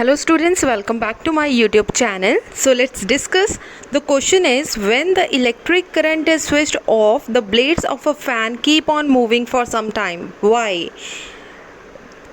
Hello students, welcome back to my YouTube channel. So let's discuss. The question is, when the electric current is switched off, the blades of a fan keep on moving for some time. Why?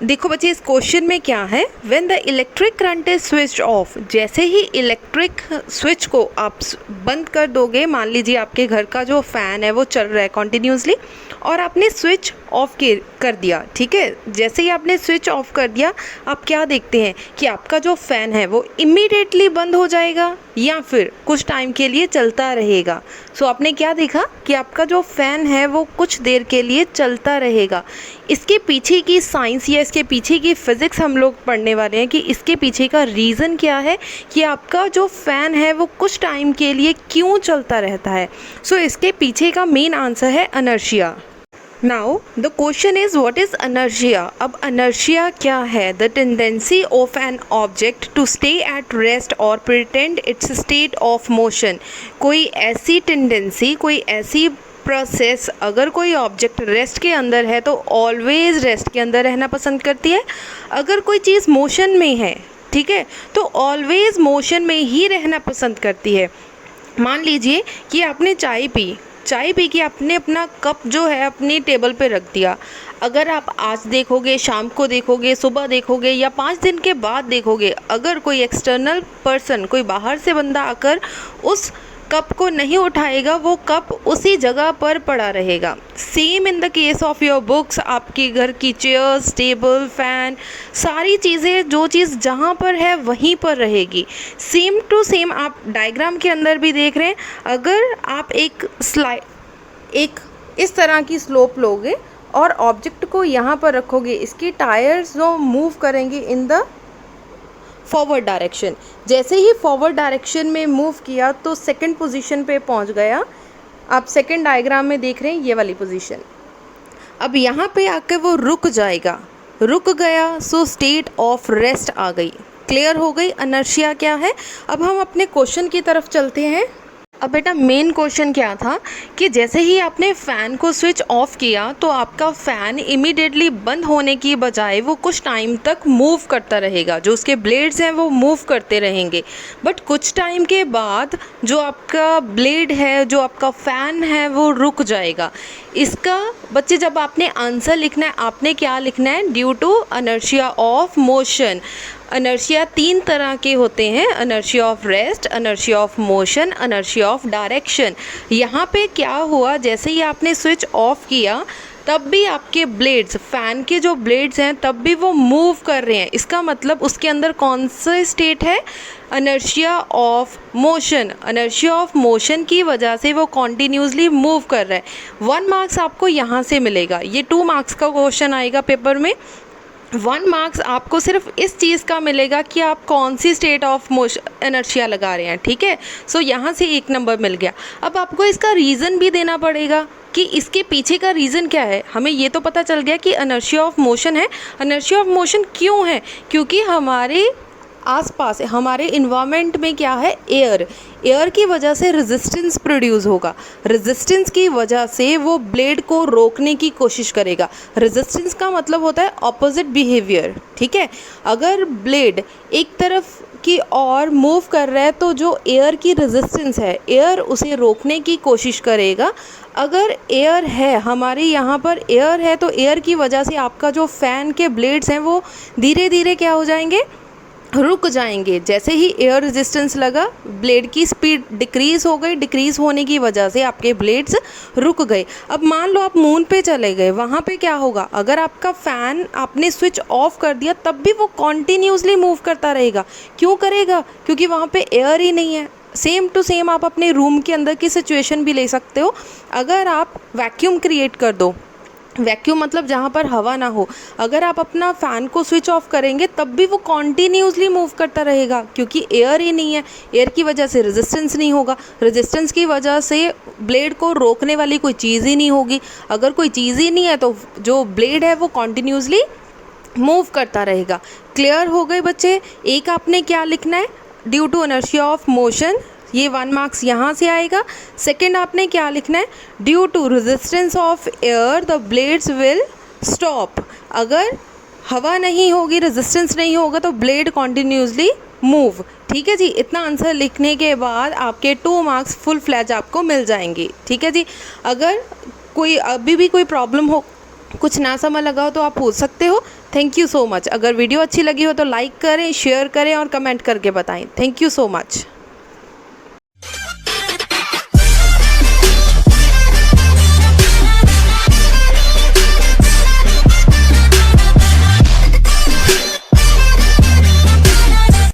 देखो बच्चे, इस question में क्या है, when the electric current is switch off, जैसे ही electric switch को आप बंद कर दोगे, मान लीजिए आपके घर का जो फ़ैन है वो चल रहा है कॉन्टिन्यूसली और आपने स्विच ऑफ कर दिया, ठीक है। जैसे ही आपने स्विच ऑफ कर दिया, आप क्या देखते हैं कि आपका जो फ़ैन है वो इमीडिएटली बंद हो जाएगा या फिर कुछ टाइम के लिए चलता रहेगा। सो आपने क्या देखा कि आपका जो फ़ैन है वो कुछ देर के लिए चलता रहेगा। इसके पीछे की साइंस या इसके पीछे की फ़िज़िक्स हम लोग पढ़ने वाले हैं कि इसके पीछे का रीज़न क्या है कि आपका जो फ़ैन है वो कुछ टाइम के लिए क्यों चलता रहता है। सो इसके पीछे का मेन आंसर है inertia. Now the question is, what is inertia. अब इनर्शिया क्या है? The tendency of an object to stay at rest और pretend its state of motion. कोई ऐसी टेंडेंसी, कोई ऐसी प्रोसेस, अगर कोई ऑब्जेक्ट रेस्ट के अंदर है तो ऑलवेज रेस्ट के अंदर रहना पसंद करती है। अगर कोई चीज़ मोशन में है, ठीक है, तो ऑलवेज मोशन में ही रहना पसंद करती है। मान लीजिए कि आपने चाय पी के आपने अपना कप जो है अपनी टेबल पे रख दिया। अगर आप आज देखोगे, शाम को देखोगे, सुबह देखोगे या 5 दिन के बाद देखोगे, अगर कोई एक्सटर्नल पर्सन, कोई बाहर से बंदा आकर उस कप को नहीं उठाएगा, वो कप उसी जगह पर पड़ा रहेगा। Same in the case of your books, आपके घर की चेयर्स, टेबल, फैन, सारी चीज़ें, जो चीज़ जहाँ पर है वहीं पर रहेगी। सेम टू सेम आप डायग्राम के अंदर भी देख रहे हैं। अगर आप एक इस तरह की स्लोप लोगे और ऑब्जेक्ट को यहाँ पर रखोगे, इसकी टायर्स जो मूव करेंगे इन द फॉरवर्ड डायरेक्शन। जैसे ही फॉरवर्ड डायरेक्शन में मूव किया तो सेकंड पोजीशन पे पहुंच गया। आप सेकंड डायग्राम में देख रहे हैं ये वाली पोजीशन। अब यहाँ पे आकर वो रुक जाएगा, रुक गया, सो स्टेट ऑफ रेस्ट आ गई। क्लियर हो गई इनर्शिया क्या है। अब हम अपने क्वेश्चन की तरफ चलते हैं। अब बेटा, मेन क्वेश्चन क्या था कि जैसे ही आपने फ़ैन को स्विच ऑफ किया तो आपका फ़ैन इमीडिएटली बंद होने की बजाय वो कुछ टाइम तक मूव करता रहेगा। जो उसके ब्लेड्स हैं वो मूव करते रहेंगे, बट कुछ टाइम के बाद जो आपका ब्लेड है, जो आपका फ़ैन है, वो रुक जाएगा। इसका बच्चे जब आपने आंसर लिखना है, आपने क्या लिखना है? Due to inertia of motion. Inertia 3 तरह के होते हैं, inertia of rest, inertia of motion, inertia of direction. यहाँ पे क्या हुआ, जैसे ही आपने स्विच ऑफ किया तब भी आपके ब्लेड्स, फ़ैन के जो ब्लेड्स हैं, तब भी वो मूव कर रहे हैं। इसका मतलब उसके अंदर कौन सा स्टेट है? Inertia of motion. Inertia of motion की वजह से वो कॉन्टीन्यूसली मूव कर रहा है। 1 मार्क्स आपको यहाँ से मिलेगा। ये 2 मार्क्स का क्वेश्चन आएगा पेपर में। 1 मार्क्स आपको सिर्फ इस चीज़ का मिलेगा कि आप कौन सी स्टेट ऑफ मोशन इनर्शिया लगा रहे हैं, ठीक है। सो यहाँ से 1 नंबर मिल गया। अब आपको इसका रीज़न भी देना पड़ेगा कि इसके पीछे का रीज़न क्या है। हमें ये तो पता चल गया कि इनर्शिया ऑफ मोशन है। इनर्शिया ऑफ मोशन क्यों है? क्योंकि हमारे आसपास, हमारे इन्वायरमेंट में क्या है? एयर की वजह से रेजिस्टेंस प्रोड्यूस होगा। रेजिस्टेंस की वजह से वो ब्लेड को रोकने की कोशिश करेगा। रेजिस्टेंस का मतलब होता है ऑपोजिट बिहेवियर, ठीक है। अगर ब्लेड एक तरफ की ओर मूव कर रहा है तो जो एयर की रेजिस्टेंस है, एयर उसे रोकने की कोशिश करेगा। अगर एयर है, हमारे यहाँ पर एयर है, तो एयर की वजह से आपका जो फ़ैन के ब्लेड्स हैं वो धीरे धीरे क्या हो जाएंगे? रुक जाएंगे। जैसे ही एयर रेजिस्टेंस लगा, ब्लेड की स्पीड डिक्रीज़ हो गई। डिक्रीज़ होने की वजह से आपके ब्लेड्स रुक गए। अब मान लो आप मून पे चले गए, वहाँ पे क्या होगा? अगर आपका फ़ैन आपने स्विच ऑफ कर दिया तब भी वो कॉन्टीन्यूसली मूव करता रहेगा। क्यों करेगा? क्योंकि वहाँ पे एयर ही नहीं है। सेम टू सेम आप अपने रूम के अंदर की सिचुएशन भी ले सकते हो। अगर आप वैक्यूम क्रिएट कर दो, वैक्यूम मतलब जहाँ पर हवा ना हो, अगर आप अपना फ़ैन को स्विच ऑफ करेंगे तब भी वो कॉन्टीन्यूसली मूव करता रहेगा, क्योंकि एयर ही नहीं है। एयर की वजह से रेजिस्टेंस नहीं होगा, रेजिस्टेंस की वजह से ब्लेड को रोकने वाली कोई चीज़ ही नहीं होगी। अगर कोई चीज़ ही नहीं है तो जो ब्लेड है वो कॉन्टीन्यूसली मूव करता रहेगा। क्लियर हो गए बच्चे? एक आपने क्या लिखना है? Due to inertia of motion, ये 1 मार्क्स यहाँ से आएगा। सेकंड आपने क्या लिखना है? Due to resistance of air the blades will stop. अगर हवा नहीं होगी, रेजिस्टेंस नहीं होगा तो ब्लेड कॉन्टिन्यूसली मूव। ठीक है जी, इतना आंसर लिखने के बाद आपके 2 मार्क्स फुल फ्लैज आपको मिल जाएंगे। ठीक है जी, अगर कोई अभी भी कोई प्रॉब्लम हो, कुछ ना समझ लगा हो तो आप पूछ सकते हो। Thank you so much. अगर वीडियो अच्छी लगी हो तो लाइक करें, शेयर करें और कमेंट करके बताएं। Thank you so much.